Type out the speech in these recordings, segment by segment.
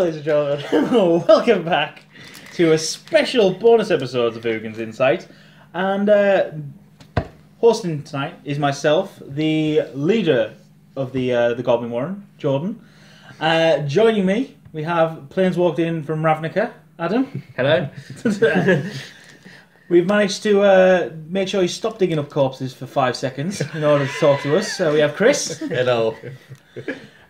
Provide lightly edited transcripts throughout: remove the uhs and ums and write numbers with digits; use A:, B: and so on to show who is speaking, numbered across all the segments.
A: ladies and gentlemen, welcome back to a special bonus episode of Ugins Insight. And hosting tonight is myself, the leader of the Goblin Warren, Jordan. Joining me, we have planes walked in from Ravnica, Adam.
B: Hello.
A: We've managed to make sure he stopped digging up corpses for 5 seconds in order to talk to us. So we have Chris.
B: Hello.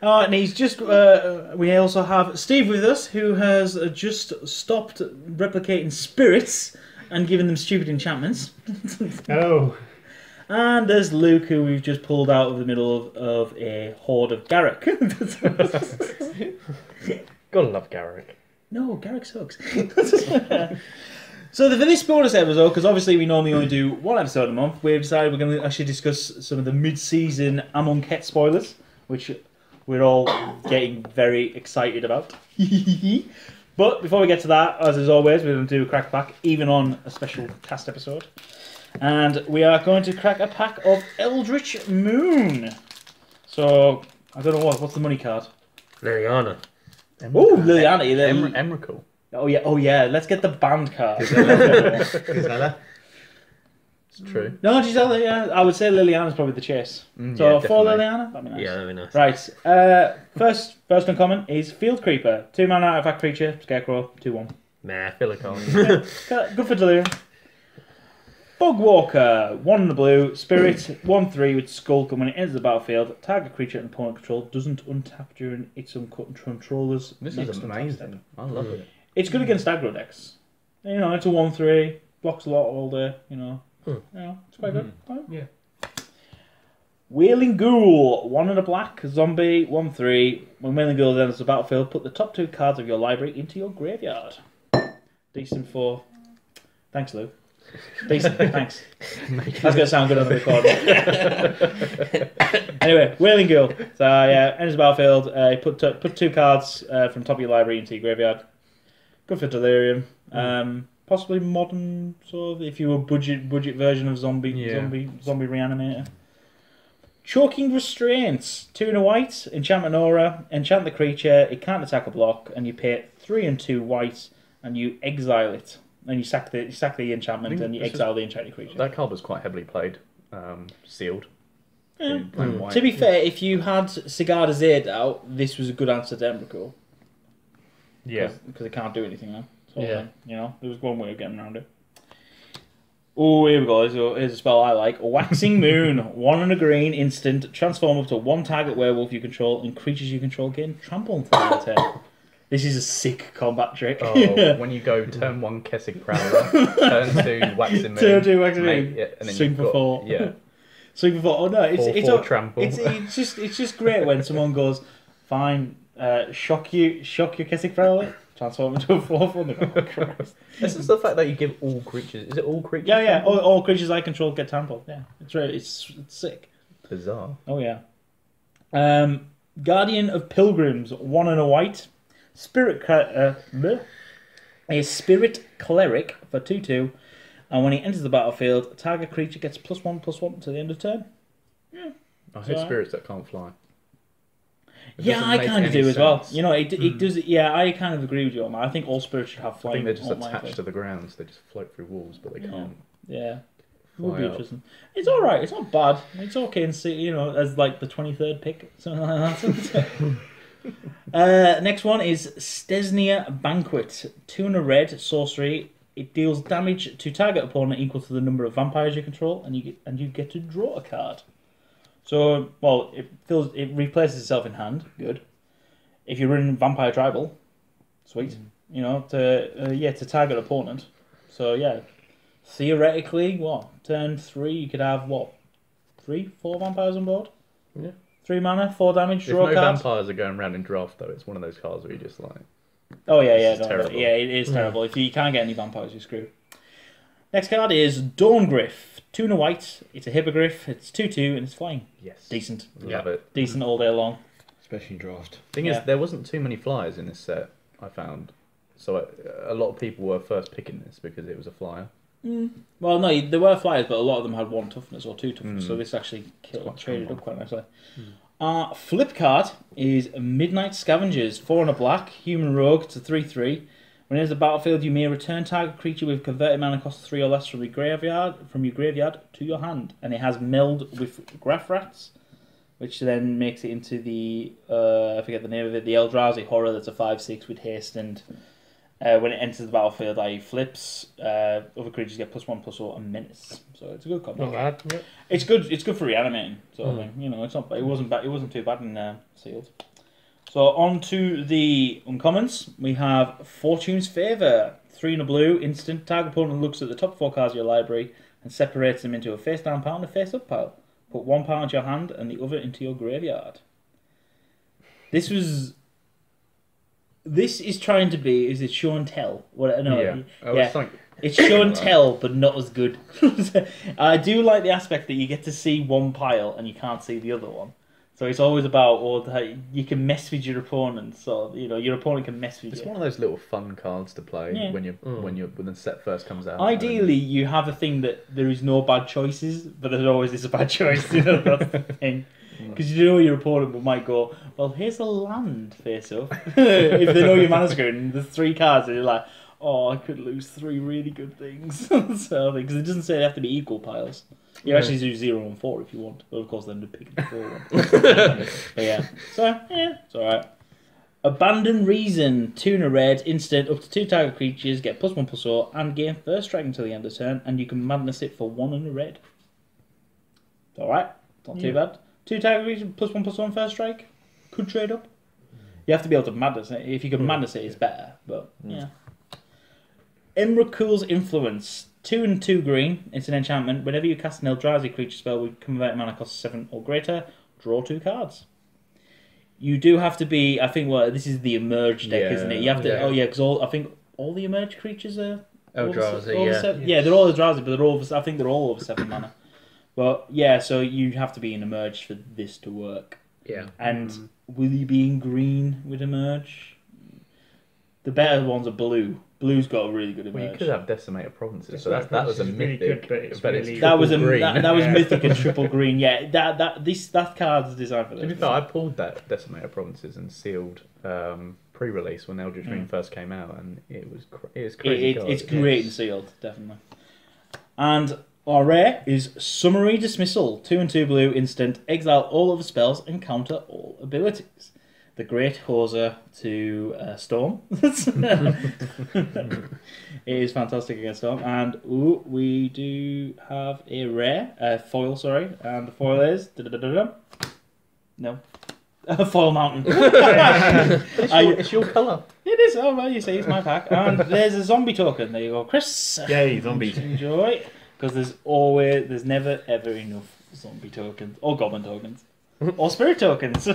A: And he's just. We also have Steve with us, who has just stopped replicating spirits and giving them stupid enchantments.
C: Hello.
A: And there's Luke, who we've just pulled out of the middle of a horde of Garruk.
B: Gotta love Garruk.
A: No, Garruk sucks. So for this bonus episode, because obviously we normally only do one episode a month, we've decided we're going to actually discuss some of the mid-season Amonket spoilers, which we're all getting very excited about. But before we get to that, as always, we're going to do a crack pack, even on a special cast episode. And we are going to crack a pack of Eldritch Moon. So, I don't know what's the money card?
B: Liliana.
A: Oh, Liliana.
B: Emrakul.
A: Oh yeah, let's get the band card.
C: Gisela.
B: It's true.
A: No, Gisela, yeah. I would say Liliana's probably the chase. So
B: yeah,
A: for
B: definitely.
A: Liliana, that'd be nice.
B: Yeah, that'd be nice.
A: Right. First uncommon is Field Creeper. 2-mana artifact creature, Scarecrow, 2/1.
B: Nah, I feel like
A: Good for delirium. Bugwalker, 1 in the blue, Spirit, 1/3 with Skulk, and when it enters the battlefield, target creature and opponent control doesn't untap during its controller's
C: This
A: next
C: is
A: attack
C: amazing.
A: step.
C: I love it.
A: It's good against aggro decks. You know, it's a 1/3, blocks a lot all day, you know. You know, it's quite good.
C: Yeah.
A: Wailing Ghoul, 1 in a black, zombie, 1/3. When Wailing Ghoul enters the battlefield, put the top 2 cards of your library into your graveyard. Decent for... Thanks, Luke. Decent, thanks. That's going to sound good on the recording. Anyway, Wailing Ghoul. So, yeah, enters the battlefield, put 2 cards from top of your library into your graveyard. Good for delirium. Possibly modern, sort of, if you were budget version of zombie reanimator. Choking Restraints, 2 in a white, enchantment aura, enchant the creature, it can't attack or block, and you pay it 3 and 2 white, and you exile it. And you sack the enchantment and you exile the enchanted creature.
B: that card was quite heavily played. Sealed.
A: Yeah.
B: White.
A: To be fair, if you had Sigarda Zaid out, this was a good answer to Emrakul.
B: Yeah.
A: Because it can't do anything now. So,
B: Yeah.
A: You know, there was one way of getting around it. Oh, here we go. Here's a spell I like. Waxing Moon. 1 and a green, instant. Transform up to 1 target werewolf you control and creatures you control gain trample until their turn. This is a sick combat trick.
B: Oh, when you go turn 1 Kessig Prowler, turn 2 Waxing Moon.
A: Turn 2 Waxing
B: mate,
A: Moon.
B: Yeah, and then
A: Swing
B: you've
A: for
B: got,
A: 4.
B: Yeah.
A: Swing for 4. Oh no, it's
B: 4/4 trample.
A: It's just great when someone goes, fine, shock your Kessig Prowler, transform into a 4/4. Oh, Christ.
B: This is the fact that you give all creatures. Is it all creatures?
A: Yeah. All creatures I control get trampled. Yeah, it's sick.
B: Bizarre.
A: Oh yeah. Guardian of Pilgrims, 1 and a white. A Spirit Cleric for 2/2, and when he enters the battlefield, target creature gets +1/+1 to the end of turn. Yeah.
B: I hate spirits that can't fly.
A: Yeah, I kind of do as well. You know, it does. Yeah, I kind of agree with you on that. I think all spirits should have
B: I
A: flying.
B: think they're just
A: automatically.
B: attached to the ground, so they just float through walls, but they can't.
A: Yeah.
B: Fly
A: Would be
B: up.
A: interesting. It's all right. It's not bad. It's okay, and see, you know, as like the 23rd pick, something like that. Next one is Stesnia Banquet. 2 and a red, sorcery. It deals damage to target opponent equal to the number of vampires you control, and you get to draw a card. So, well, it replaces itself in hand. Good. If you're running Vampire Tribal, sweet. You know, to target opponent. So yeah, theoretically, turn 3 you could have 3-4 vampires on board.
B: Yeah.
A: 3 mana, 4 damage,
B: If
A: draw
B: no
A: cards.
B: vampires are going around in draft, though, it's one of those cards where you just like...
A: Oh yeah,
B: This is terrible.
A: yeah, it is terrible. If you can't get any vampires, you're screwed. Next card is Dawn-Griff. 2 and a white. It's a hippogriff. It's 2/2 and it's flying.
B: Yes.
A: Decent.
B: Love it.
A: Decent all day long.
C: Especially draft.
B: Thing is, there wasn't too many flyers in this set, I found. So a lot of people were first picking this because it was a flyer.
A: Well, no, there were flyers, but a lot of them had 1 toughness or 2 toughness, so this actually traded up quite nicely. Our flip card is Midnight Scavengers, 4 and a black, human rogue. It's a 3/3. When it enters the battlefield, you may return target creature with converted mana cost 3 or less from your graveyard to your hand, and it has meld with Graph Rats, which then makes it into the I forget the name of it, the Eldrazi Horror. That's a 5/6 with haste, and when it enters the battlefield, i.e. flips, other creatures get +1/+0 and menace. So it's a good combo.
C: Not bad. Yep.
A: It's good. It's good for reanimating. So you know, it's not. It wasn't bad. It wasn't too bad in sealed. So on to the uncommons. We have Fortune's Favour, 3 and a blue, instant. Target opponent looks at the top 4 cards of your library and separates them into a face down pile and a face up pile. Put 1 pile into your hand and the other into your graveyard. This is trying to be. Is it show and tell? What? No. Yeah. It's show and tell, but not as good. I do like the aspect that you get to see one pile and you can't see the other one. So it's always about, you can mess with your opponent. So your opponent can mess with you.
B: It's one of those little fun cards to play when the set first comes out.
A: Ideally, you have a thing that there is no bad choices, but there's always this a bad choice. That's the thing. Because your opponent might go, well, here's a land face up. If they know your mana screen, and there's 3 cards, and you're like, oh, I could lose 3 really good things. So because it doesn't say they have to be equal piles. You actually do 0 and 4 if you want, but of course then to pick the 4 one. But yeah, so yeah, it's alright. Abandon Reason, 2 and a red, instant, up to 2 target creatures, get +1/+0, and gain first strike until the end of turn, and you can madness it for 1 and a red. It's alright, not too bad. 2 target creatures, +1/+1 first strike, could trade up. You have to be able to madness it. If you can madness it, it's better, but yeah. Emrakul's Influence, 2 and 2 green. It's an enchantment. Whenever you cast an Eldrazi creature spell with converted mana cost 7 or greater, draw 2 cards. You do have to be. I think this is the Emerge deck, isn't it? You have to. Because I think all the Emerge creatures are
D: Eldrazi.
A: Yeah, they're all Eldrazi, but they're all. I think they're all over 7 mana. But yeah, so you have to be in Emerge for this to work.
D: Yeah.
A: And will you be in green with Emerge? The better ones are blue. Blue's got a really good Emerge.
B: Well, you could have Decimated Provinces, so that was a mythic.
C: Really good, but it's really
A: that was
B: green.
A: mythic and triple green. Yeah, that card's designed for this.
B: To be fair, I pulled that Decimated Provinces and sealed pre-release when Eldritch Dream first came out, and it was crazy.
A: It's great and sealed, definitely. And our rare is Summary Dismissal, 2 and 2 blue, instant. Exile all other spells and counter all abilities. The Great Hoser to Storm. It is fantastic against Storm. And we do have a rare, foil, and the foil is... No. Foil Mountain.
B: It's your colour.
A: It is. Oh, well, you see, it's my pack. And there's a zombie token. There you go, Chris.
C: Yay, zombies.
A: Enjoy. Because there's never, ever enough zombie tokens. Or goblin tokens. Or spirit tokens.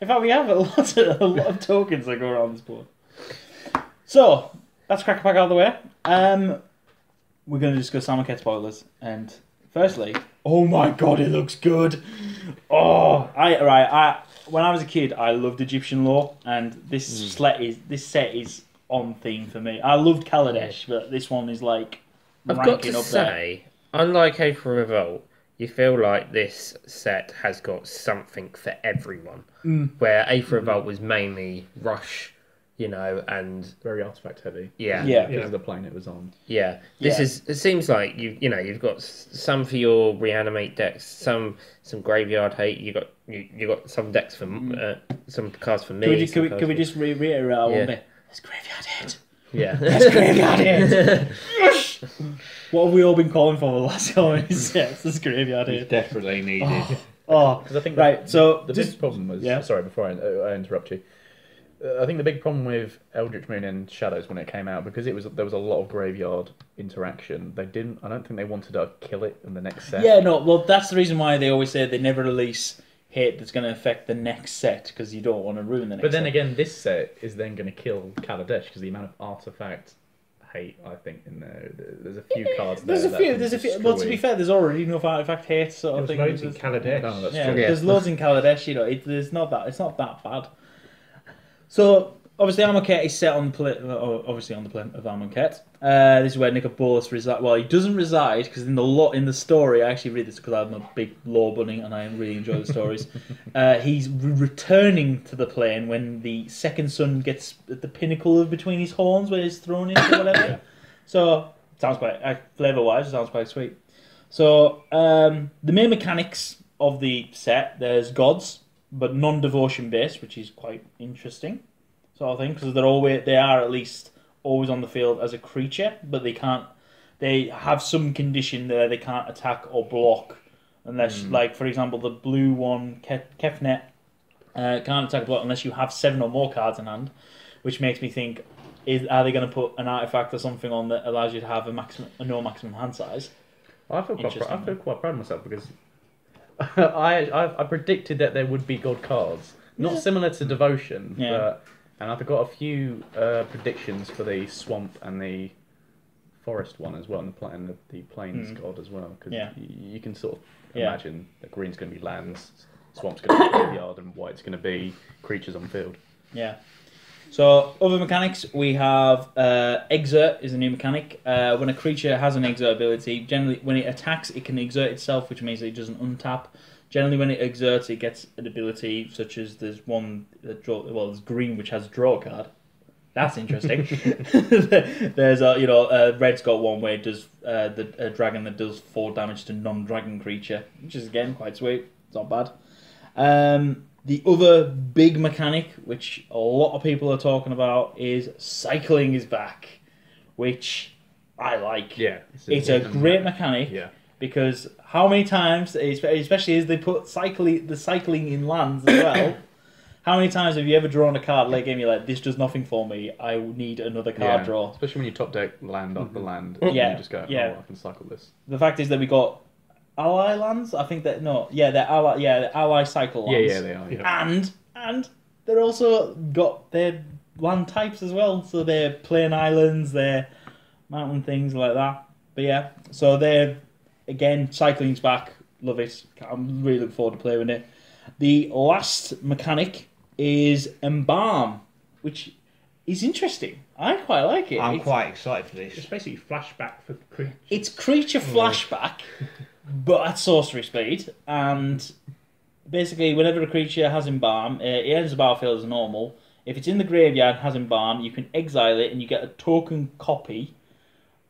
A: In fact, we have a lot of tokens that go around this board. So, that's Cracker Pack out of the way. We're going to discuss Amonket spoilers. And firstly, oh my god, it looks good. Oh, when I was a kid, I loved Egyptian lore, and this set is on theme for me. I loved Kaladesh, but this one is like
D: I've got to say, unlike A for Revolt, you feel like this set has got something for everyone. Where A for Revolt was mainly rush, and
B: Very artifact heavy.
A: Yeah.
B: Because of the plane it was on.
D: Yeah, it seems like you've got some for your reanimate decks, some graveyard hate. You got some decks for some cards for me.
A: Can we just reiterate our one bit? It's graveyard hate.
D: Yeah,
A: that's graveyard hate. What have we all been calling for the last how many sets? This graveyard hate.
C: It's desperately needed.
B: Because I think
A: So
B: the big problem was sorry before I interrupt you. I think the big problem with Eldritch Moon and Shadows when it came out, because there was a lot of graveyard interaction. I don't think they wanted to kill it in the next set.
A: Yeah, no. Well, that's the reason why they always say they never release hate that's going to affect the next set, because you don't want to ruin the next.
B: But then
A: set.
B: again, this set is then going to kill Kaladesh because the amount of artifact hate I think in there. There's a few cards there.
A: There's a few. Well, to be fair, there's already enough artifact hate sort of thing.
C: There's loads in Kaladesh.
B: No, that's
A: yeah,
B: true.
A: there's loads in Kaladesh. It's not that bad. So obviously Amonket is set on obviously on the planet of Amonket. This is where Nicobolus resides. Well, he doesn't reside because in the story, I actually read this because I'm a big lore bunny and I really enjoy the stories. He's returning to the plane when the second son gets at the pinnacle of between his horns where he's thrown into or whatever. So sounds quite flavor-wise, it sounds quite sweet. So the main mechanics of the set, there's gods, but non-devotion based, which is quite interesting, sort of thing, because they are at least always on the field as a creature, but they have some condition there they can't attack or block unless, like for example, the blue one, Kefnet, can't attack or block unless you have 7 or more cards in hand, which makes me think, are they going to put an artifact or something on that allows you to have a no maximum hand size?
B: I feel quite proud of myself because I predicted that there would be god cards, not similar to Devotion, and I've got a few predictions for the Swamp and the Forest one as well, and the Plains god as well, because you can sort of imagine that green's going to be lands, Swamp's going to be graveyard, and white's going to be creatures on field.
A: Yeah. So, other mechanics, we have Exert is a new mechanic. When a creature has an Exert ability, generally when it attacks, it can exert itself, which means that it doesn't untap. Generally, when it exerts, it gets an ability such as there's one that there's green, which has draw a card. That's interesting. There's red's got one where it does a dragon that does 4 damage to non-dragon creature, which is again quite sweet. It's not bad. The other big mechanic, which a lot of people are talking about, is cycling is back, which I like.
B: Yeah,
A: it's a great mechanic.
B: Yeah.
A: Because how many times, especially as they put the cycling in lands as well, how many times have you ever drawn a card late game? You're like, this does nothing for me. I need another card draw.
B: Especially when you top deck land off the land.
A: Yeah.
B: You just go, I can cycle this.
A: The fact is that we got ally lands. I think that they're ally cycle lands.
B: Yeah, they are. Yeah.
A: And they're also got their land types as well. So they're plain islands, they're mountain things like that. But yeah, so they're again cycling's back. Love it. I'm really looking forward to playing with it. The last mechanic is Embalm, which is interesting. I quite like it.
C: I'm quite excited for this.
E: It's basically flashback for creatures.
A: It's creature flashback, but at sorcery speed. And basically, whenever a creature has Embalm, it enters the battlefield as normal. If it's in the graveyard and has Embalm, you can exile it and you get a token copy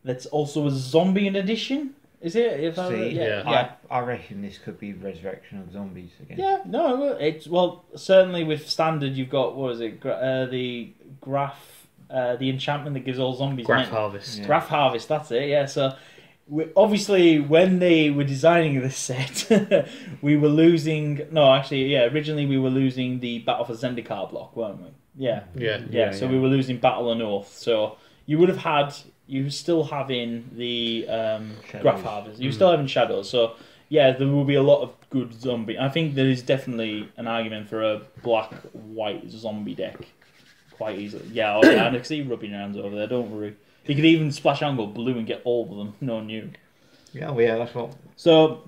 A: that's also a zombie in addition. Is it?
C: I reckon this could be Resurrection of Zombies again.
A: Yeah, no, it's certainly with standard you've got the graph, the enchantment that gives all zombies
D: Graph Harvest.
A: Yeah. Graph Harvest, that's it. Yeah, so obviously when they were designing this set, we were losing. No, actually, originally we were losing the Battle for Zendikar block, weren't we? Yeah. So we were losing Battle on North. So you would have had. You're still having the Graph Harvest. You're still having Shadows. So, yeah, there will be a lot of good zombie. I think there is definitely an argument for a black-white zombie deck. Quite easily. Yeah, I can see you rubbing your hands over there. Don't worry. You could even splash angle blue and get all of them. No new.
C: Yeah, well, yeah, that's what.
A: So,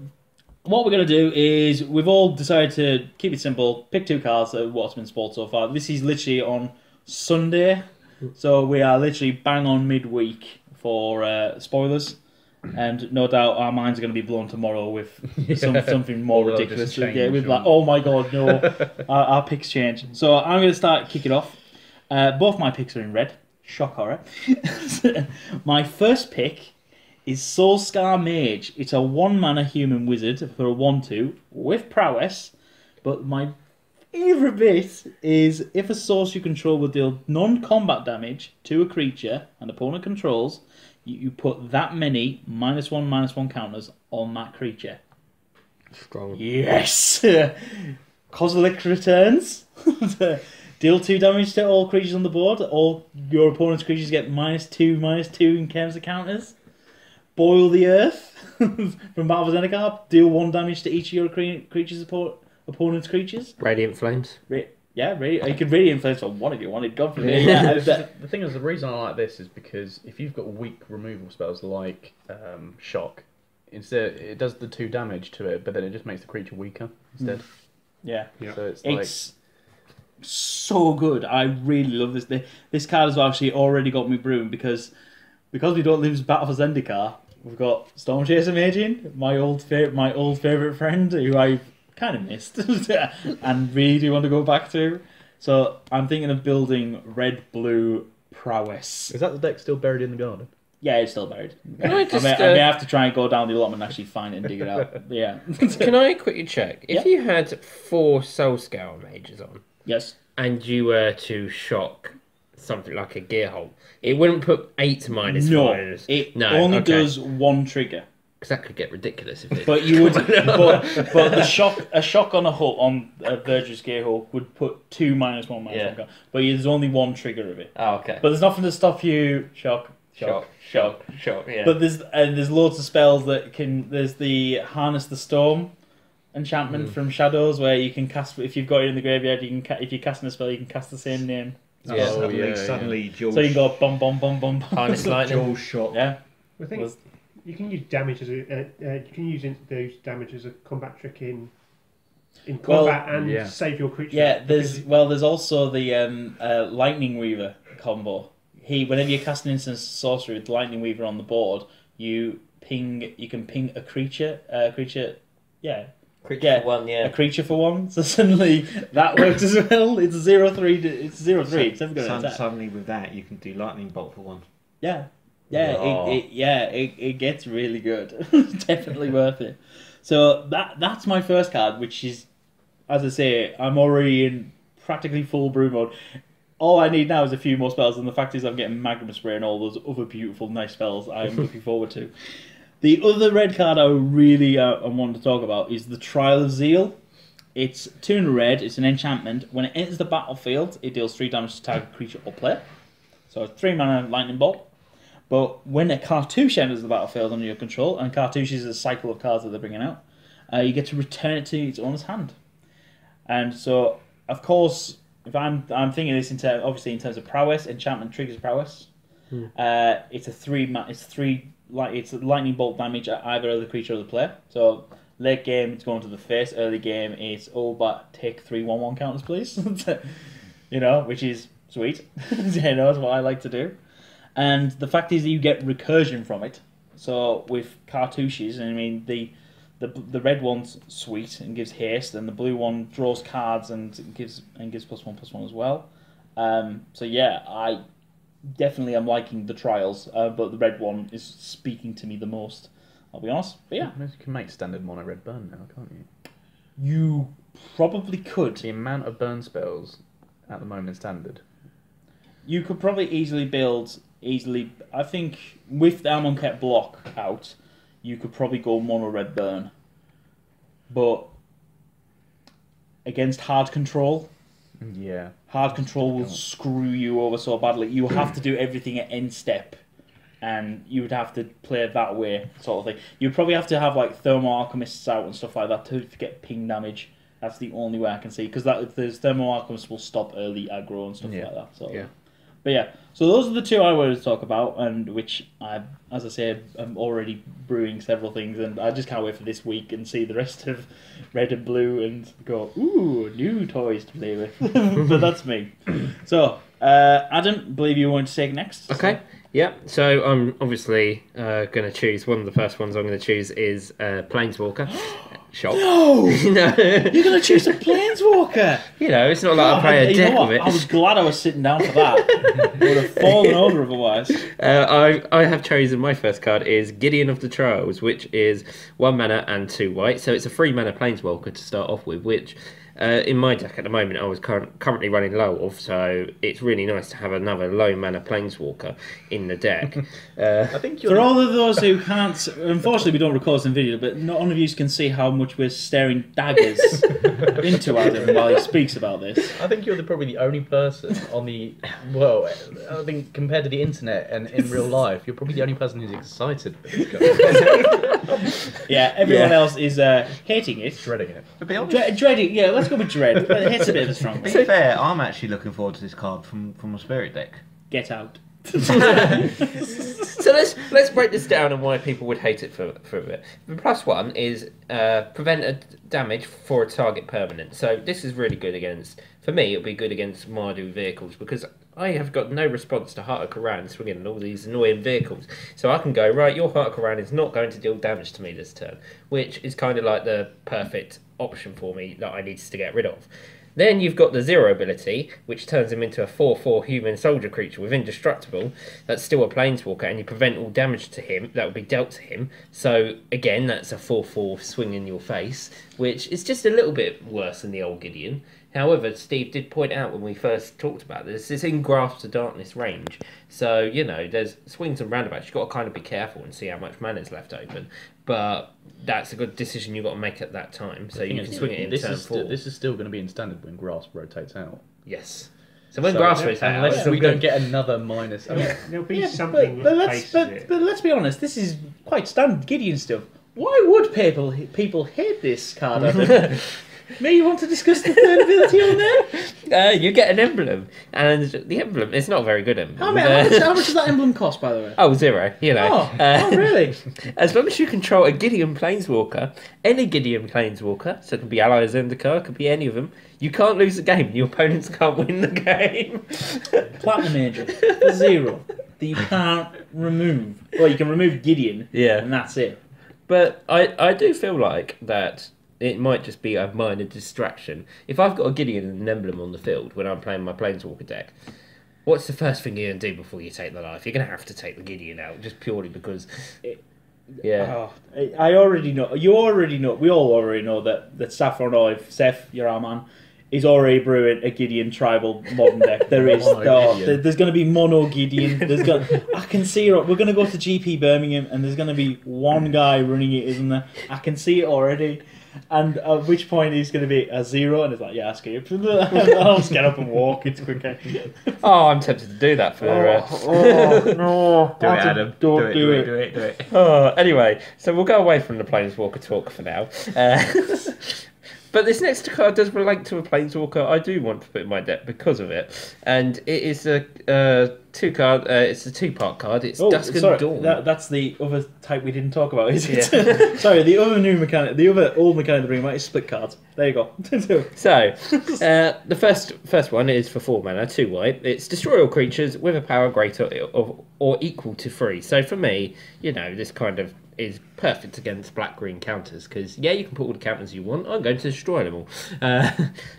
A: what we're going to do is we've all decided to keep it simple. Pick 2 cards of what's been spoiled so far. This is literally on Sunday. So we are literally bang on midweek for spoilers, and no doubt our minds are going to be blown tomorrow with something more ridiculous. With like, oh my god, no, our picks change. So I'm going to start kicking off. Both my picks are in red. Shock horror. My first pick is Soulscar Mage. It's a 1-mana human wizard for a 1/2 with prowess, but my favourite bit is if a source you control will deal non-combat damage to a creature and opponent controls, you put that many -1/-1 counters on that creature.
D: Strong.
A: Yes! Kozilek returns. Deal 2 damage to all creatures on the board. All your opponent's creatures get -2/-2 in terms of counters. Boil the Earth from Battle for Zendikar. Deal 1 damage to each of your creatures' opponent's creatures.
D: Radiant Flames.
A: You could Radiant Flames for one if you wanted. God forbid.
B: The thing is, the reason I like this is because if you've got weak removal spells like Shock, instead it does the 2 damage to it, but then it just makes the creature weaker instead.
A: Yeah.
B: So it's like
A: so good. I really love this. This card has actually already got me brewing because we don't lose Battle for Zendikar. We've got Storm Chaser Maging, my old favorite friend who I've kind of missed and really do want to go back to. So I'm thinking of building red-blue prowess.
B: Is that the deck still buried in the garden?
A: Yeah, it's still buried.
D: I
A: may have to try and go down the allotment and actually find it and dig it out. Yeah.
D: Can I quickly check? If you had 4 Soul Scour mages on,
A: Yes.
D: and you were to shock something like a Gearhole, it wouldn't put 8 minus
A: No,
D: 5.
A: it only does one trigger.
D: Because that could get ridiculous if it.
A: But you would, but the shock on a Verdurous Gearhole would put 2 -1 -1. But there's only one trigger of it.
C: Oh, okay.
A: But there's nothing to stop you shock.
D: Yeah.
A: But there's loads of spells that can. There's the Harness the Storm enchantment from Shadows where you can cast if you've got it in the graveyard. You can if you're casting a spell, you can cast the same name.
C: Suddenly, Jaws.
A: So you can go bum bum bum bum.
D: Harness Lightning.
C: Jaws shot.
A: Yeah.
E: I think you can use damage as you can use those damage as a combat trick in combat and save your creature.
A: Yeah, there's also the Lightning Weaver combo. Whenever you're casting instant sorcery with Lightning Weaver on the board, you can ping a creature.
F: Creature for 1,
A: a creature for 1. So suddenly that works as well. It's 0/3. It's 0/3. It's never going to attack.
C: Suddenly with that, you can do Lightning Bolt for 1.
A: Yeah. It gets really good. Definitely worth it. So that's my first card, which is, as I say, I'm already in practically full brew mode. All I need now is a few more spells, and the fact is I'm getting Magma Spray and all those other beautiful, nice spells I'm looking forward to. The other red card I really want to talk about is the Trial of Zeal. It's 2 in red, it's an enchantment. When it enters the battlefield, it deals 3 damage to target creature or player. So 3 mana Lightning Bolt. But when a cartouche enters the battlefield under your control, and cartouche is a cycle of cards that they're bringing out, you get to return it to its owner's hand. And so, of course, if I'm thinking this in terms of prowess, enchantment triggers prowess. It's a lightning bolt damage at either the creature or the player. So late game it's going to the face. Early game it's but take 3 1/1 counters, please. Which is sweet. That's what I like to do. And the fact is that you get recursion from it. So with cartouches, I mean the red one's sweet and gives haste, and the blue one draws cards and gives +1/+1 as well. So yeah, I definitely am liking the trials, but the red one is speaking to me the most. I'll be honest. But yeah,
B: you can make standard mono red burn now, can't you?
A: You probably could.
B: The amount of burn spells at the moment in standard.
A: You could probably easily build. I think with the Amonket block out, you could probably go mono red burn. But against hard control, hard control will screw you over so badly. You have to do everything at end step, and you would have to play it that way, sort of thing. You'd probably have to have like Thermal Alchemists out and stuff like that to get ping damage. That's the only way I can see, because the Thermal Alchemists will stop early aggro and stuff like that. So But yeah, so those are the 2 I wanted to talk about, and which as I said, I'm already brewing several things, and I just can't wait for this week and see the rest of red and blue and go, ooh, new toys to play with. But that's me. So, Adam, believe you want to take next.
D: Okay. Yeah. So I'm obviously going to choose one of the first ones I'm going to choose is Planeswalker. Shock.
A: No!
D: No.
A: You're going to choose a Planeswalker!
D: It's not like I play a deck of it.
A: I was glad I was sitting down for that. I would have fallen over otherwise.
D: I have chosen, my first card is Gideon of the Trials, which is 1 mana and 2 white. So it's a 3 mana Planeswalker to start off with, which in my deck at the moment I was currently running low of, so it's really nice to have another low mana Planeswalker in the deck.
B: I think
A: for all of those who can't, unfortunately we don't record this in video, but none of you can see how much we're staring daggers into Adam while he speaks about this.
B: I think you're probably the only person on the, I think compared to the internet and in real life, you're probably the only person who's excited for this guy.
A: Yeah, everyone else is hating it.
B: Dreading it.
C: To be honest,
A: Dreading, yeah, let's go with dread. It's a bit of a strong
C: to
A: one.
C: be fair, I'm actually looking forward to this card from a spirit deck.
A: Get out.
D: So let's break this down and why people would hate it for a bit. The +1 is prevent a damage for a target permanent. So this is really good against for me, it'll be good against Mardu vehicles because I have got no response to Heart of Koran swinging all these annoying vehicles. So I can go, right, your Heart of Koran is not going to deal damage to me this turn, which is kind of like the perfect option for me that I need to get rid of. Then you've got the Zero ability, which turns him into a 4/4 human soldier creature with indestructible. That's still a planeswalker, and you prevent all damage to him that will be dealt to him. So again, that's a 4/4 swing in your face, which is just a little bit worse than the old Gideon. However, Steve did point out when we first talked about this, it's in Grasp of Darkness range. So, you know, there's swings and roundabouts. You've got to kind of be careful and see how much mana is left open. But that's a good decision you've got to make at that time. So you can swing it in turn 4.
B: This is still going to be in standard when Grasp rotates out.
D: Yes. So when Grasp rotates out...
B: Unless we don't get another minus... I mean,
E: there'll be something
A: but let's be honest, this is quite standard Gideon stuff. Why would people hate this card? May you want to discuss the third ability on there?
D: You get an emblem, and the emblem is not a very good emblem.
A: How much does that emblem cost, by the way?
D: Oh, 0, you know.
A: Oh, really?
D: As long as you control a Gideon Planeswalker, any Gideon Planeswalker, so it can be Ally Zendikar, it could be any of them, you can't lose the game. Your opponents can't win the game.
A: Platinum Angel, for 0, that you can't remove. Well, you can remove Gideon, and that's it.
D: But I do feel like that it might just be a minor distraction. If I've got a Gideon and an emblem on the field when I'm playing my Planeswalker deck, what's the first thing you're going to do before you take the life? You're going to have to take the Gideon out, just purely because...
A: I already know. We all already know that Saffron Olive, Seth, you're our man, is already brewing a Gideon tribal modern deck. There's going to be mono Gideon. I can see it. We're going to go to GP Birmingham and there's going to be one guy running it, isn't there? I can see it already. And at which point he's going to be a 0, and it's like, yeah, escape. I'll just get up and walk. It's quicker.
D: Oh, I'm tempted to do that for.
A: No!
B: Do it, Adam.
A: Don't do
B: it.
D: Oh, anyway, so we'll go away from the Planeswalker talk for now. But this next card does relate to a Planeswalker I do want to put in my deck because of it, and it is a 2-card. It's a 2-part card. It's Dusk and Dawn.
A: That's the other type we didn't talk about, is it? Sorry, the other new mechanic, the other old mechanic to bring about is split cards. There you go.
D: So, the first one is for 4 mana, 2 white. It's destroy all creatures with a power greater or equal to 3. So for me, you know, this kind of is perfect against black-green counters because, you can put all the counters you want. I'm going to destroy them all.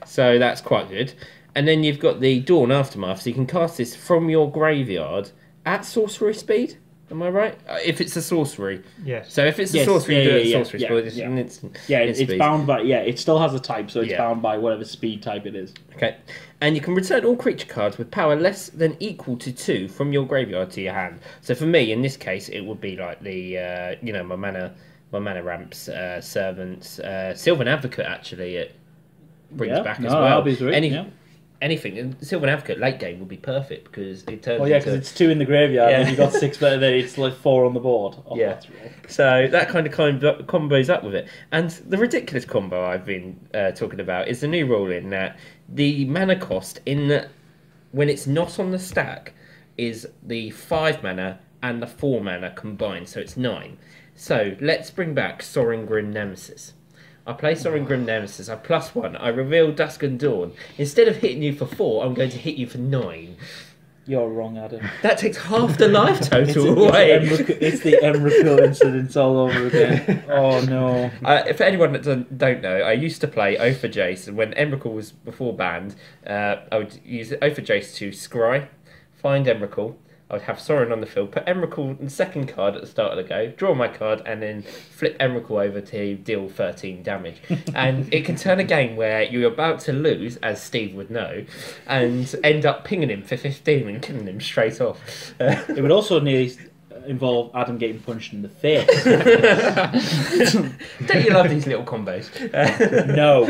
D: So that's quite good. And then you've got the Dawn Aftermath, so you can cast this from your graveyard at sorcery speed. Am I right? If it's a sorcery.
E: Yes.
D: So if it's a sorcery, you do it at sorcery speed.
A: It's bound by... Yeah, it still has a type, so it's bound by whatever speed type it is.
D: Okay. And you can return all creature cards with power less than equal to 2 from your graveyard to your hand. So for me, in this case, it would be like the, my mana ramps, servants, Sylvan Advocate, actually, it brings back as well.
A: I'll be through
D: Anything. And Sylvan Advocate late game would be perfect because it turns.
A: Oh yeah, because it's 2 in the graveyard and you got 6, but then it's like 4 on the board. Oh, that's right.
D: So that kind of combos up with it. And the ridiculous combo I've been talking about is the new rule in that the mana cost when it's not on the stack is the 5 mana and the 4 mana combined, so it's 9. So let's bring back Sorin Grim Nemesis. I play Sorin Grim Nemesis, I +1, I reveal Dusk and Dawn. Instead of hitting you for 4, I'm going to hit you for 9.
A: You're wrong, Adam.
D: That takes half the life total away.
A: It's the Emrakul incidents all over again. Oh no.
D: For anyone that don't know, I used to play Oath of Jace, and when Emrakul was before banned, I would use Oath of Jace to scry, find Emrakul. I would have Sorin on the field, put Emrakul in the second card at the start of the go, draw my card, and then flip Emrakul over to deal 13 damage. And it can turn a game where you're about to lose, as Steve would know, and end up pinging him for 15 and killing him straight off.
A: It would also nearly involve Adam getting punched in the face.
D: Don't you love these little combos?
A: No.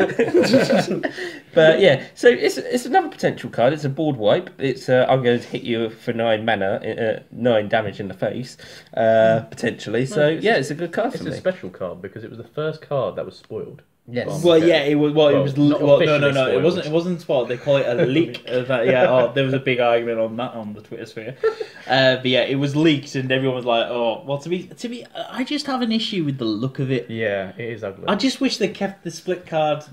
D: But yeah, so it's another potential card. It's a board wipe. It's I'm going to hit you for 9 mana, 9 damage in the face, potentially. So it's a good card for me.
B: It's a special card because it was the first card that was spoiled.
D: Yes.
A: Well, yeah, it was. Well, it was.
B: not
A: Well,
B: officially
A: no. It
B: spoiled.
A: wasn't. It wasn't spoiled. They call it a leak. There was a big argument on that on the Twitter sphere. But yeah, it was leaked, and everyone was like, "Oh, well." To be, I just have an issue with the look of it.
B: Yeah, it is ugly.
A: I just wish they kept the split card.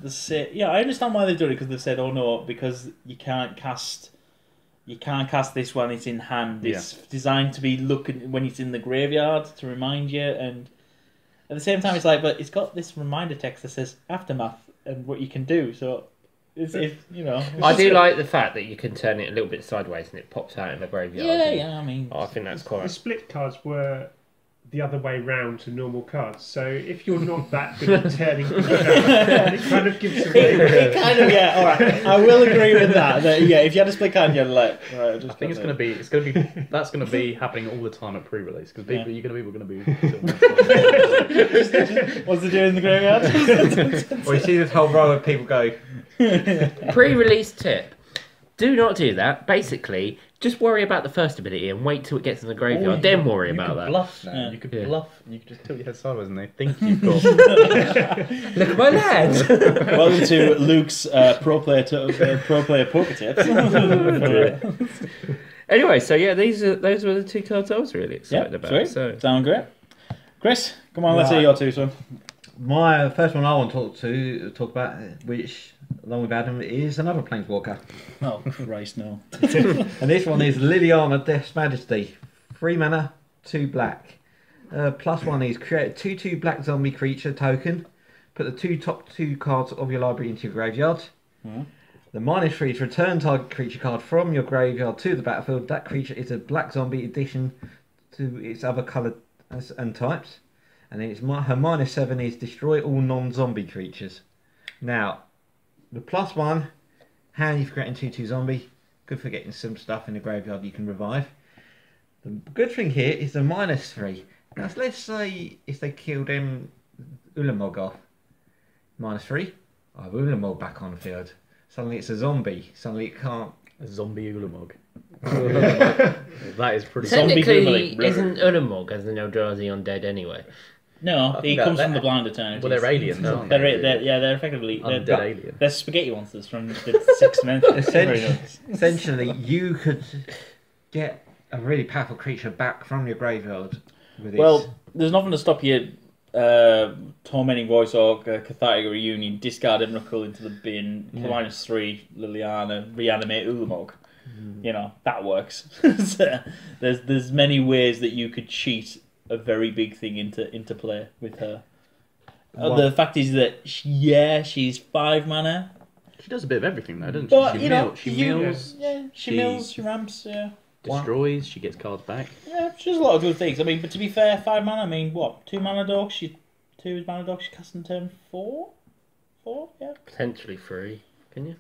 A: Yeah, I understand why they've done it because they've said, "Oh no," because you can't cast this when it's in hand. It's designed to be looking when it's in the graveyard to remind you, and at the same time, it's like, but it's got this reminder text that says aftermath and what you can do. So, it's you know.
D: I do like the fact that you can turn it a little bit sideways and it pops out in the graveyard.
A: Yeah. I mean,
D: I think that's
E: The
D: quite.
E: split cards were the other way round to normal cards. So if you're not that good at turning things around, it kind of gives away.
A: it kind of all right. I will agree with that. If you had a split card, you're like, right.
B: I think that's gonna be happening all the time at pre-release because people are gonna be.
A: What's it doing in the graveyard?
C: Well, you see this whole row of people go.
D: Pre-release tip. Do not do that. Basically, just worry about the first ability and wait till it gets in the graveyard. Then worry about that.
B: Bluff now.
A: Yeah.
B: You could bluff. You could just tilt your head sideways and they think you've got.
D: Look at my lad.
A: Welcome to Luke's pro player poker tips.
D: Anyway, so yeah, those were the two cards I was really excited about.
A: Sweet.
D: So
A: Sound great. Chris, come on, let's hear your two, son.
C: My first one I want to talk about, which along with Adam, is another Planeswalker.
A: Oh, Christ, no.
C: And this one is Liliana Death's Majesty. 3 mana, 2 black. +1 is create a 2/2 black zombie creature token. Put the top two cards of your library into your graveyard. The -3 is return target creature card from your graveyard to the battlefield. That creature is a black zombie addition to its other colour and types. And then her -7 is destroy all non-zombie creatures. Now, the +1, handy for creating 2/2 zombie. Good for getting some stuff in the graveyard you can revive. The good thing here is the -3. Now, let's say if they kill Ulamog off. -3, I have Ulamog back on the field. Suddenly it's a zombie. Suddenly it can't.
B: A zombie Ulamog. That is pretty.
D: technically, isn't Ulamog as an Eldrazi undead anyway?
A: No, he comes from the Blind Eternities.
B: Well, they're aliens, aren't they?
A: They're effectively
B: Undead aliens.
A: They're spaghetti monsters from the Sixth Dimension.
C: Essentially, you could get a really powerful creature back from your graveyard with
A: Well, there's nothing to stop you tormenting Voice Orc, Cathartic Reunion, discard Emrakul into the bin, -3 Liliana, reanimate Ulamog. You know, that works. There's many ways that you could cheat a very big thing into play with her. The fact is that she's 5 mana.
B: She does a bit of everything though, doesn't
A: But
B: she?
A: she
B: mills.
A: Yeah, she mills, she ramps, yeah.
B: Destroys, she gets cards back.
A: Yeah, she does a lot of good things. I mean, but to be fair, 5 mana, I mean, what? 2 mana dog, she casts in turn 4? 4, yeah.
D: Potentially 3, can you?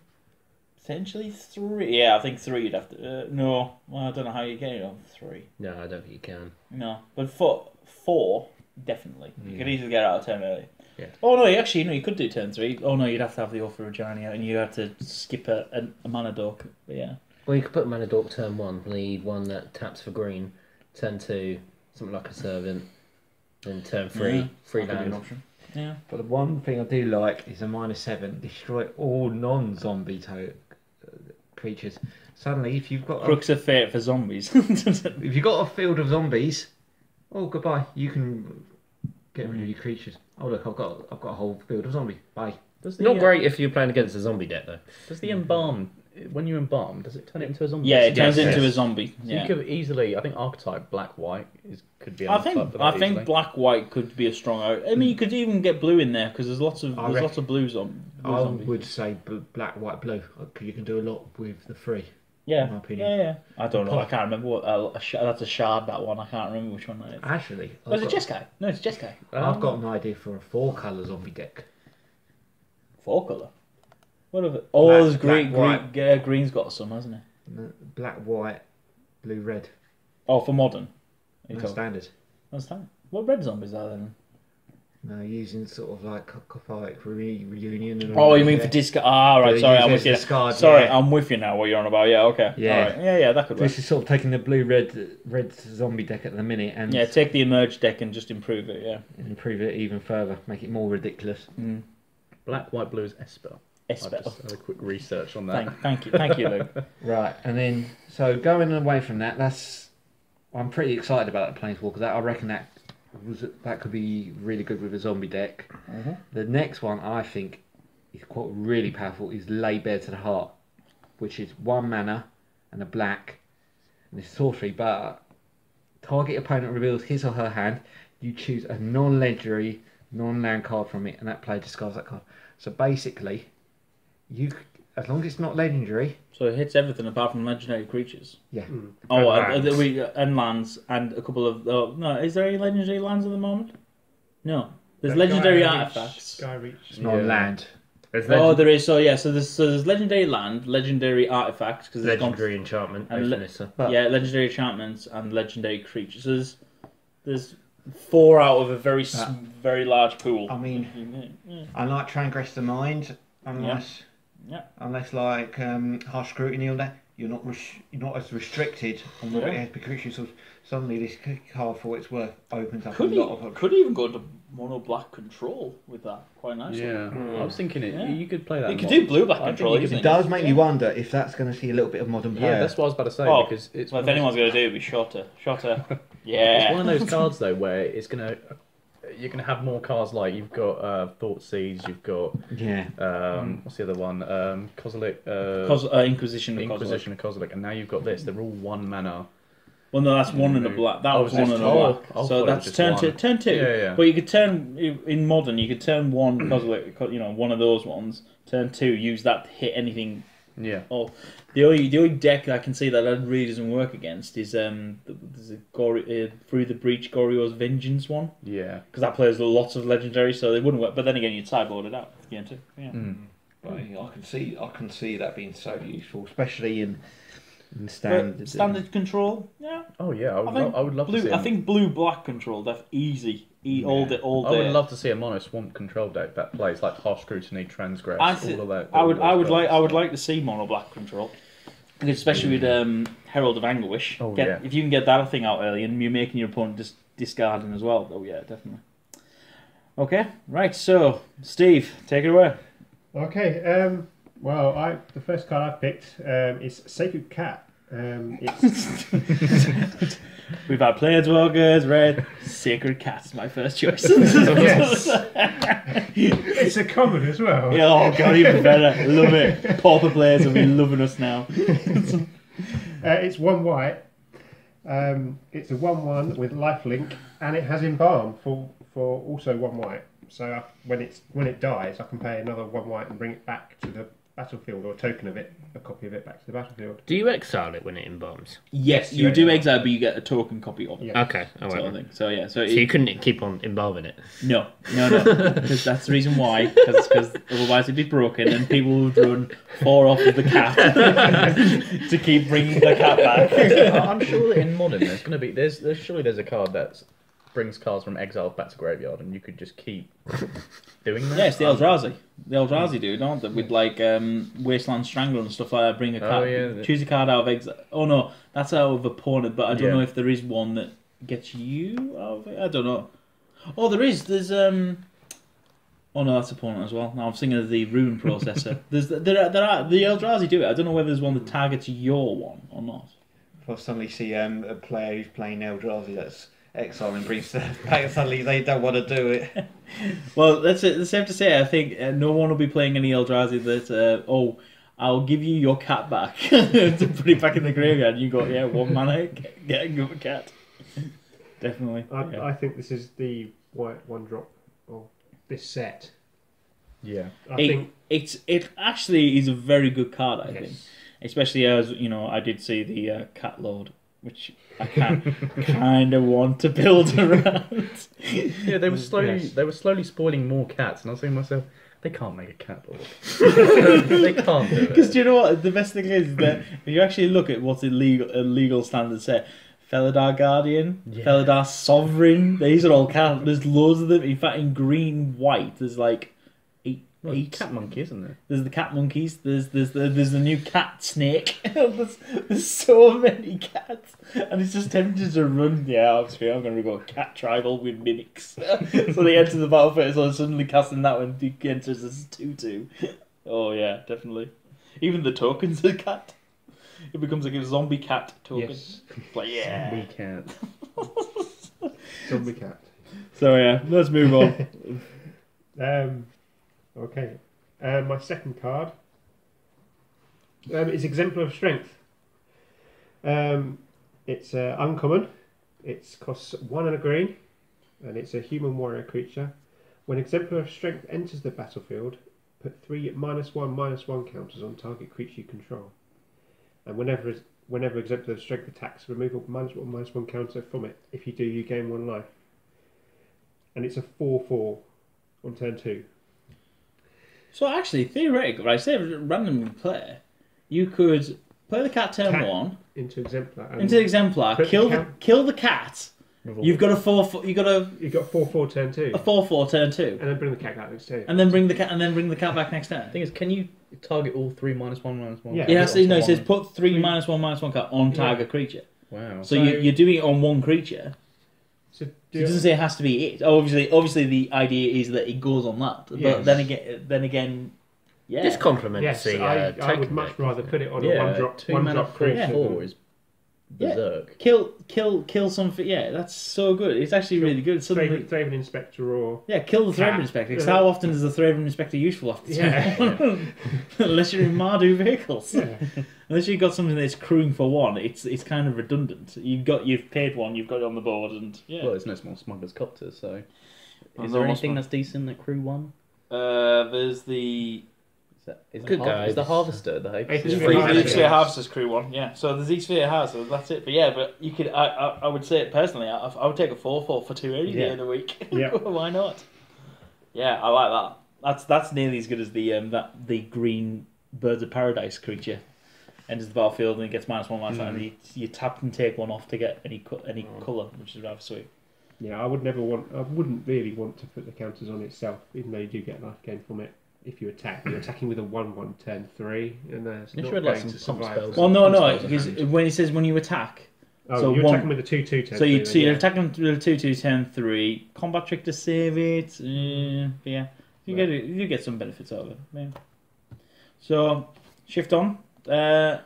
A: Potentially 3. Yeah, I think 3 you'd have to. No, well, I don't know how you get it on 3.
D: No, I don't think you can.
A: No, but 4, definitely. You could easily get out of turn early.
D: Yeah.
A: Oh no, you could do turn 3. Oh no, you'd have to have the Offer of Journey out and you have to skip a mana dork. But yeah.
D: Well, you could put Mana Dork turn 1, lead one that taps for green, turn 2, something like a Servant, then turn 3, 3
A: That could be an
D: land.
A: option. Yeah.
C: But the one thing I do like is a -7, destroy all non-zombie creatures. Suddenly, if you've got
A: Crux of Fate for zombies.
C: if you've got a field of zombies, oh goodbye, you can get rid of your creatures. Oh look, I've got a whole field of zombies. Bye.
D: Not great if you're playing against a zombie deck, though.
B: Does the embalm, when you embalm, does it turn it into a zombie?
A: Yeah, it turns
D: Yes,
A: into
D: yes.
A: a zombie.
B: So
A: Yeah.
B: you could easily, I think archetype black-white could be.
A: I
B: an
A: think
B: archetype for that easily.
A: black white could be a strong. I mean, you could even get blue in there because there's lots of
C: I
A: blues on.
C: I would say black, white, blue. You can do a lot with the 3.
A: Yeah,
C: in my opinion.
A: yeah. I don't know. I can't remember what. That's a shard. That one. I can't remember which one that is.
C: Actually,
A: Was it Jeskai? No, it's Jeskai.
C: I've got an idea for a 4-colour zombie deck.
A: 4 colour. What of it? Oh,
C: Black-
A: there's green.
C: black,
A: Green's got some, hasn't it?
C: Black, white, blue, red.
A: Oh, for modern.
C: No standard.
A: Understand? What red zombies are then?
C: No, using sort of like cathartic reunion. And
A: Oh,
C: all
A: you
C: that,
A: mean
C: yeah.
A: for discard? Ah, right.
C: But
A: Sorry,
C: use
A: I'm
C: it
A: with
C: as
A: you.
C: discard,
A: Sorry,
C: yeah.
A: I'm with you now. What you're on about? Yeah. Okay.
C: Yeah.
A: All right. Yeah. That could work.
C: This is sort of taking the blue red zombie deck at the minute and
A: Yeah. Take the emerge deck and just improve it. Yeah.
C: improve it even further, make it more ridiculous.
B: Black, white, blue is Esper.
A: Esper.
B: I just had a quick research on that.
A: Thank you, Luke.
C: Right, and then so going away from that, I'm pretty excited about that Planeswalker. That I reckon that could be really good with a zombie deck.
A: Mm-hmm.
C: The next one I think is quite really powerful. Is Lay Bare to the Heart, which is 1 mana and a black, and it's sorcery. But target opponent reveals his or her hand. You choose a non-legendary, non-land card from it, and that player discards that card. So basically, as long as it's not legendary.
A: So it hits everything apart from legendary creatures.
C: Yeah.
A: Oh, and lands and a couple of. Oh, no, is there any legendary lands at the moment? No, there's legendary artifacts.
E: Skyreach.
C: It's not land.
A: Oh, there is. So yeah, so there's legendary land, legendary artifacts because
D: legendary enchantment,
A: and legendary enchantments and legendary creatures. So there's 4 out of a very large pool.
C: I mean, I like Transgress the Mind, unless like Harsh Scrutiny on that. You're not as restricted on what it has because so suddenly this card for its worth opens up a lot of.
A: Could even go to mono black control with that quite nicely.
B: Yeah, I was thinking you could play that.
A: You could do blue black control.
C: It does make me wonder if that's going to see a little bit of modern play.
B: Yeah, that's what I was about to say because it's.
A: Well, if anyone's going to do it, it'd be Shorter. Yeah.
B: It's one of those cards though where you're gonna have more cards like you've got Thought Seeds, you've got what's the other one? Kozilek,
A: Inquisition
B: of Kozilek, and now you've got this. They're all 1 mana.
A: Well, no, that's 1 and a black. That was 1 and a black. So that's turn 2.
B: Yeah.
A: But you could turn in modern. You could turn 1 Kozilek, one of those ones. Turn 2, use that to hit anything.
B: Yeah.
A: Oh, the only deck I can see that really doesn't work against is there's a Through the Breach Goryo's Vengeance one.
B: Yeah.
A: Because that plays lots of legendary, so they wouldn't work. But then again, you'd sideboard it out game 2. Yeah.
C: But I can see that being so useful, especially in standard
A: control. Yeah.
B: Oh yeah, I would love
A: blue,
B: to see.
A: I think blue black control. That's easy. All day.
B: I would love to see a mono swamp control deck that plays like Harsh Scrutiny, Transgress, all of that.
A: I would like to see mono black control, especially with Herald of Anguish. If you can get that thing out early and you're making your opponent just discarding as well. Oh yeah, definitely. Okay, right. So Steve, take it away.
E: Okay. Well, the first card I've picked is Sacred Cat.
A: We've had Planeswalkers, Red. Sacred Cat is my first choice.
E: Yes. It's a common as well.
A: Yeah, oh god, even better. Love it. Pauper players will be loving us now.
E: It's 1 white. It's a 1/1 with lifelink, and it has Embalm for also 1 white. So when it dies, I can pay another 1 white and bring it back to the battlefield, or a token of it, a copy of it back to the battlefield.
D: Do you exile it when it embalms?
A: Yes, you do exile, but you get a token copy of it.
E: Yeah.
D: Okay,
A: sort of thing. So yeah, so
D: you couldn't keep on embalming it.
A: No, because that's the reason why. Because otherwise it'd be broken, and people would run 4 off of the cat to keep bringing the cat back.
B: I'm sure that in modern there's there's a card that brings cards from exile back to graveyard, and you could just keep doing that.
A: Yeah, it's the Eldrazi. The Eldrazi do, don't they? With like Wasteland Strangler and stuff like that. Bring a card, choose a card out of exile. Oh no, that's out of opponent. But I don't know if there is one that gets you out of it. I don't know. Oh, there is. There's Oh no, that's opponent as well. Now I'm thinking of the Rune Processor. There are the Eldrazi do it. I don't know whether there's one that targets your one or not.
C: If I suddenly see a player who's playing Eldrazi that's exiling brings back, suddenly they don't want to do it.
A: Well, that's it. It's safe to say, I think no one will be playing any Eldrazi that, I'll give you your cat back to put it back in the graveyard. You got, 1 mana, get a good cat. Definitely.
E: I think this is the white 1-drop of this set.
B: Yeah.
E: I think
A: it actually is a very good card, I think. Especially as, I did see the Cat Lord, which I kind of want to build around.
B: Yeah, they were slowly spoiling more cats, and I was thinking to myself, they can't make a cat lord. They can't do it.
A: Because do you know what the best thing is that if you actually look at what's illegal standards say, Felidar Guardian, Felidar Sovereign, these are all cats. There's loads of them. In fact, in green white, there's like 8 8.
B: Cat monkey, isn't there?
A: There's the cat monkeys. There's the new cat snake. there's so many cats, and it's just tempting to run. Yeah, obviously I'm going to go cat tribal with mimics. So they enter the battlefield, so suddenly casting that one enters as 2/2. Oh yeah, definitely. Even the token's a cat. It becomes like a zombie cat token.
E: Yes.
A: Like yeah.
B: Zombie cat.
E: Zombie cat.
A: So yeah, let's move on.
E: Okay. My second card is Exemplar of Strength. It's uncommon. It costs 1 and a green, and it's a human warrior creature. When Exemplar of Strength enters the battlefield, put 3 -1/-1 counters on target creature you control. And whenever Exemplar of Strength attacks, remove a -1/-1 counter from it. If you do, you gain 1 life. And it's a 4/4 on turn 2.
A: So actually, theoretically, right, say randomly play, you could play the cat turn 1
E: into Exemplar. And
A: into Exemplar, kill the cat. You've got a 4/4. You've got
E: 4/4 turn 2.
A: a 4/4 turn 2,
E: And then bring the cat back next turn.
A: and then bring the cat back next turn.
B: The thing is, can you target all 3 -1/-1?
E: Yeah.
A: Yeah, so, no, it says put 3
E: Three-
A: -1/-1 card on target creature.
B: Wow.
A: So you're doing it on one creature.
E: So
A: It doesn't say it has to be it. Obviously, the idea is that it goes on that. But
E: Yes.
A: then again, yeah.
D: This complements
E: yes,
D: the
E: I
D: token
E: would much
D: deck.
E: rather put it on a
B: Yeah,
E: 1-drop
B: 2 mana
E: 1-drop
B: 4/4
E: creature.
B: is
A: Yeah.
B: berserk.
A: Kill something. Yeah, that's so good. It's actually really good. Suddenly,
E: Thraven Inspector or...
A: yeah, kill the Thraven
E: Cat.
A: Inspector. Because how often is the Thraven Inspector useful after
E: Yeah.
A: turn? Unless you're in Mardu vehicles.
E: Yeah.
A: Unless you've got something that's crewing for 1, it's kind of redundant. You've paid 1, you've got it on the board, and yeah.
B: Well, it's no small smuggler's copter, so...
A: Oh,
B: Is
A: no,
B: there
A: what's
B: anything
A: one?
B: that's decent at crew 1?
A: There's the
B: Is
D: Good guys.
B: the Harvester, the
E: It's
A: Each
E: free
A: Sphere
E: Harvester.
A: Harvester's crew 1, yeah. So there's each Sphere Harvester, that's it. But yeah, but you could, I would say it personally, I would take a 4/4 for 2 any day
E: Yeah.
A: of the week.
E: Yeah.
A: Why not? Yeah, I like that. That's nearly as good as the green Birds of Paradise creature. Enters the battlefield and it gets -1 life, and you tap and take 1 off to get any colour, which is rather sweet.
E: Yeah, I wouldn't really want to put the counters on itself, even though you do get life gain from it. If you attack, you're attacking with a 1/1 turn 3, and that's
B: You
E: not
B: should have,
E: going
B: like,
E: to
B: some pump
E: survive.
B: spells.
A: Well, no,
B: Pump
A: no,
B: spells
A: because
B: at hand.
A: when it says when you attack,
E: Oh,
A: so
E: you're
A: one-
E: attacking with a 2/2 turn
A: so
E: 3.
A: you're attacking with a 2/2 turn 3, combat trick to save it. But yeah, you get some benefits out of it. Yeah. So shift on,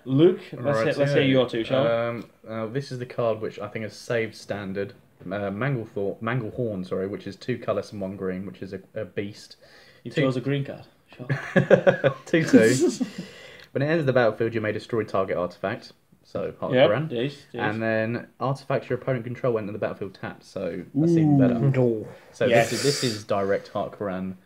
A: Luke. Let's hear your 2, shall we?
B: This is the card which I think has saved standard. Manglehorn, sorry, which is 2 colours and 1 green, which is a beast.
A: You
B: two-
A: chose a green card. Sure.
B: 2/2. When it enters the battlefield, you may destroy target artifact. So Heart of Koran.
A: Days.
B: And then artifacts your opponent control enter the battlefield tap. So that's even better. So
A: Yes.
B: this is direct Heart Koran.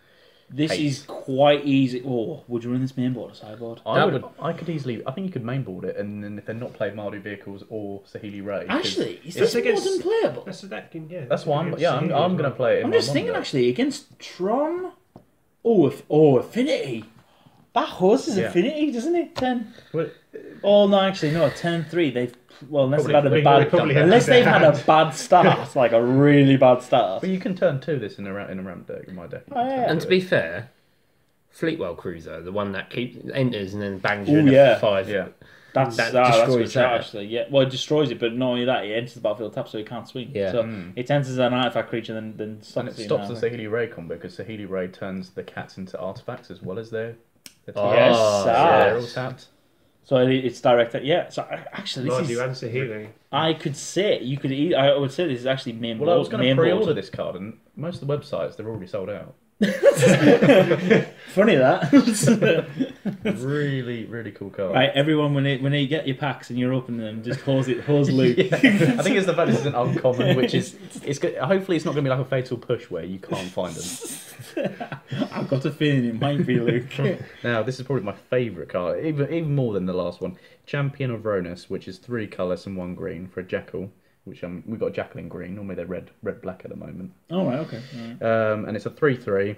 A: This
B: Hate.
A: is quite easy. Oh, would you run this mainboard or sideboard?
B: I could easily. I think you could mainboard it, and then if they're not played Mardu vehicles or Sahili Ray. 'cause
A: Actually, is
E: it's
A: this
E: against-
A: modern playable?
B: that's why I'm. Yeah, I'm going to play it. In
A: I'm
B: my
A: just thinking
B: Mondo.
A: actually against Tron. Affinity. That horse is
B: Yeah.
A: Affinity, doesn't it? 10.
B: Well,
A: Oh no, actually no. Turn 3. Unless
B: Probably-
A: they've had a
B: they
A: bad.
E: probably had
A: Unless
E: to
A: they've
E: say
A: had a
E: that.
A: bad start, like a really bad start.
B: But you can turn 2 this in a ramp deck in my deck. You
A: Oh,
B: can
A: yeah.
B: turn
D: And
B: two
D: to be
B: it.
D: fair, Fleetwell Cruiser, the one that enters and then bangs
A: Ooh,
D: you in
A: yeah.
D: a 5.
B: Yeah.
A: That's
D: That
A: that's
D: destroys
A: good shout,
D: that.
A: actually. Yeah, well, it destroys it, but not only that, it enters the battlefield tap, so it can't swing.
D: Yeah.
A: So
B: Mm.
A: it enters an artifact creature, then stops.
B: And it stops the Sahili Ray combo because Sahili Ray turns the cats into artifacts as well as their
D: Oh,
A: Yes,
B: they're all
D: yes.
B: tapped.
A: So it's directed. Yeah. So actually, this
E: Mardu
A: is.
E: and Sahili.
A: I could say you could. I would say this is actually main board.
B: Well, I was going to
A: main
B: pre-order
A: board.
B: this card, and most of the websites they're already sold out.
A: Funny that.
B: Really, really cool card.
A: Right, everyone, when you get your packs and you're opening them, just hose Luke.
B: Yeah. I think it's the fact this isn't uncommon, which is hopefully it's not going to be like a fatal push where you can't find them.
A: I've got a feeling it might be Luke.
B: Now this is probably my favourite card, even more than the last one. Champion of Ronus, which is 3 colours and 1 green for a Jackal. Which we've got Jackal in green. Normally they're red black at the moment.
A: Oh right, okay. All right.
B: And it's a 3/3.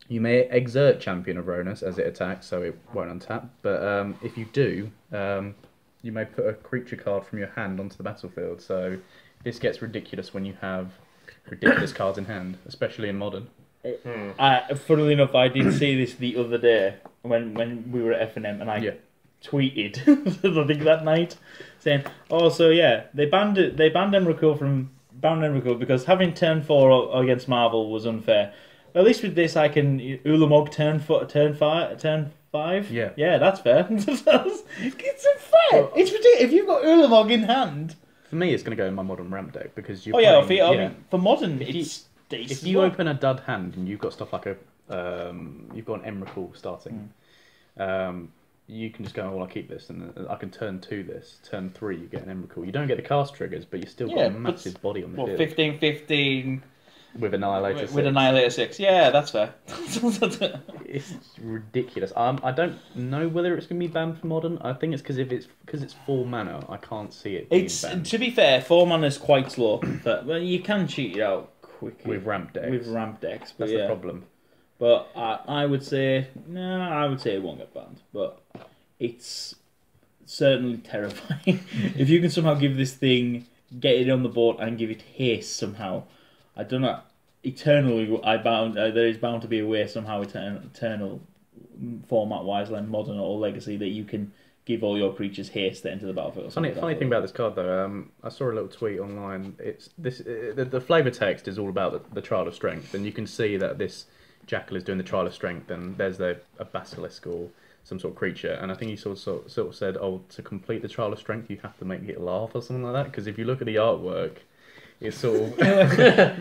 B: You may exert Champion of Ronus as it attacks, so it won't untap. But if you do, you may put a creature card from your hand onto the battlefield. So this gets ridiculous when you have ridiculous cards in hand, especially in Modern.
A: Funnily enough, I did see this the other day when we were at F&M, and I tweeted, I think that night, saying, "Oh, so yeah, they banned Emrakul because having turn 4 against Marvel was unfair. At least with this, I can Ulamog turn 5. Yeah, that's fair. It's unfair. It's ridiculous. If you've got Ulamog in hand,
B: For me, it's going to go in my modern ramp deck because you.
A: For modern, it's decent.
B: If you open a dud hand and you've got stuff like you've got an Emrakul starting, you can just go, well, I'll keep this, and I can turn 2 this. Turn 3, you get an Emrakul. You don't get the cast triggers, but you still got a massive body on the field.
A: 15-15...
B: With Annihilator 6.
A: With Annihilator 6, yeah, that's fair.
B: It's ridiculous. I don't know whether it's going to be banned for modern. I think it's because it's 4 mana. I can't see it being banned.
A: To be fair, 4 mana is quite slow, but you can cheat it out quickly
B: with ramp decks.
A: But
B: that's the problem.
A: But I would say it won't get banned. But it's certainly terrifying. If you can somehow give this thing, get it on the board, and give it haste somehow. I don't know. Eternally, there is bound to be a way somehow eternal format-wise, like modern or legacy, that you can give all your creatures haste to enter the battlefield.
B: Funny thing about this card though, I saw a little tweet online. The flavor text is all about the Trial of Strength, and you can see that this Jackal is doing the Trial of Strength, and there's a basilisk or some sort of creature, and I think he sort of said, "Oh, to complete the Trial of Strength, you have to make it laugh" or something like that. Because if you look at the artwork. It's sort of.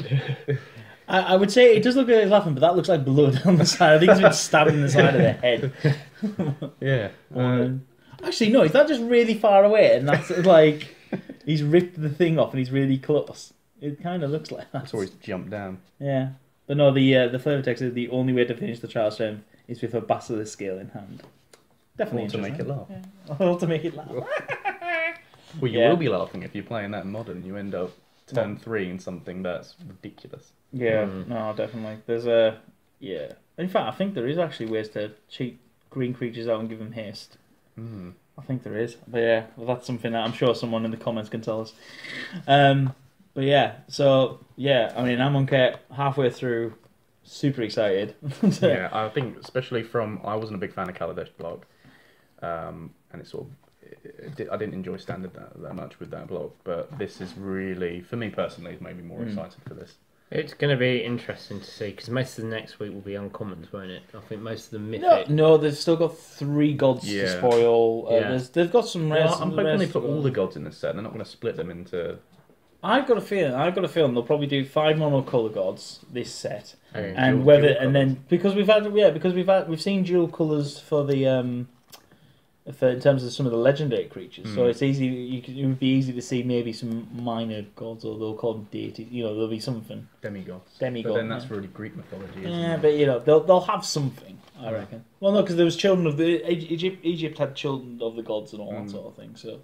A: I would say it does look like he's laughing, but that looks like blood on the side. I think he's been stabbed in the side of the head.
B: Yeah.
A: Actually, no, he's not just really far away, and that's like he's ripped the thing off, and he's really close. It kind of looks like that.
B: That's where he's jumped down.
A: Yeah, but no, the flavor text is the only way to finish the Trial Strength is with a basilisk scale in hand. Definitely
B: to make it laugh.
A: Yeah. Or to make it laugh.
B: Well, you will be laughing if you're playing that in modern. You end up turn 3 in something that's ridiculous.
A: Yeah, no, definitely. There's a In fact, I think there is actually ways to cheat green creatures out and give them haste. I think there is, but yeah, well, that's something that I'm sure someone in the comments can tell us. But yeah, so yeah, I mean, Amonket halfway through, super excited.
B: Yeah, I think especially I wasn't a big fan of Kaladesh block, and it's sort of. I didn't enjoy standard that much with that block, but this is really, for me personally, has made me more excited for this.
D: It's going to be interesting to see, because most of the next week will be uncommons, won't it? I think most of the mythic...
A: No, they've still got 3 gods to spoil. They've got some rares.
B: I'm hoping they put all the gods in this set. They're not going to split them into...
A: I've got a feeling they'll probably do 5 monocolor gods this set, we've seen dual colors for the in terms of some of the legendary creatures, so it's easy. It would be easy to see maybe some minor gods, or they'll call them deities. There'll be something.
B: Demigods.
A: But
B: then that's really Greek mythology. Isn't it?
A: But they'll have something. I reckon. Well, no, because there was children of the Egypt had children of the gods and all that sort of thing. So.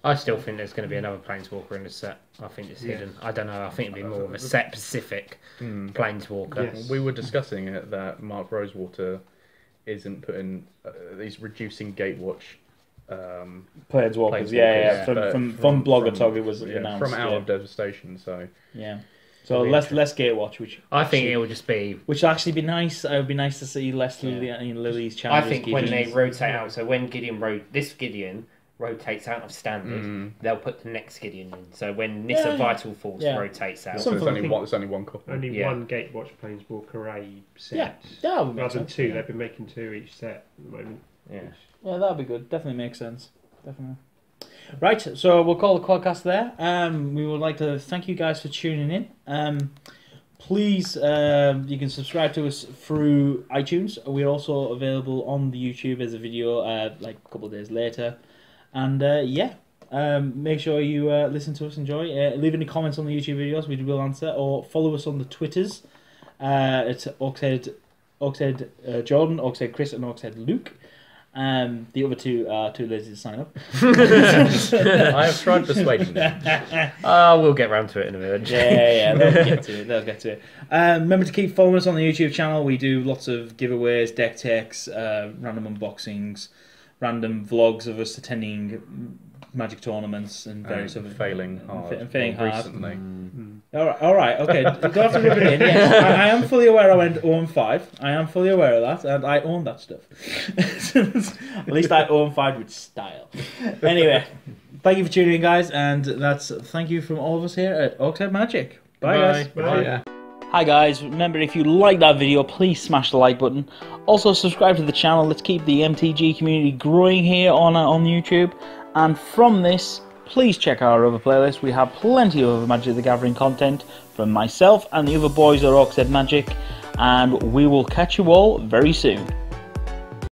D: I still think there's going to be another Planeswalker in the set. I think it's hidden. I don't know. I think it'll be more of a set-specific Planeswalker.
B: Yes. We were discussing it that Mark Rosewater isn't putting... he's reducing Gatewatch...
A: Planeswalkers. From Blogger Tog it was announced.
B: From Out of Devastation, so...
A: Yeah. So less Gatewatch, which...
D: I think it will just be...
A: Which would actually be nice. It would be nice to see less Lily's challenges.
D: I think when they rotate out, so when this Gideon rotates out of standard, they'll put the next Gideon in. So when Nissa Vital Force rotates out...
B: So there's only one couple.
E: Only one Gatewatch Planeswalker A set.
A: Yeah, that would make
E: rather than
A: sense.
E: 2. They've been making 2 each set at the moment.
D: Yeah.
A: Yeah, that'd be good. Definitely makes sense. Definitely. Right, so we'll call the podcast there. We would like to thank you guys for tuning in. Please, you can subscribe to us through iTunes. We're also available on the YouTube as a video like a couple of days later. And make sure you listen to us, enjoy. Leave any comments on the YouTube videos, we will answer. Or follow us on the Twitters. It's Orcshead Jordan, Orcshead Chris, and Orcshead Luke. The other 2 are too lazy to sign up.
B: I have tried persuading them.
D: We'll get round to it in a minute.
A: Yeah, they'll get to it. Remember to keep following us on the YouTube channel. We do lots of giveaways, deck techs, random unboxings, random vlogs of us attending Magic tournaments and various other
B: failing hard.
A: Failing hard.
B: Recently.
A: All right, okay. You don't have to rub it in. Yes, I am fully aware I went 0-5. I am fully aware of that, and I own that stuff. At least I 0-5 with style. Anyway, thank you for tuning in, guys, and thank you from all of us here at Orcshead Magic. Bye, guys.
E: Bye.
C: Yeah.
A: Hi guys, remember if you like that video, please smash the like button. Also subscribe to the channel. Let's keep the MTG community growing here on YouTube. And from this, please check out our other playlist. We have plenty of other Magic the Gathering content from myself and the other boys at Orcshead Magic. And we will catch you all very soon.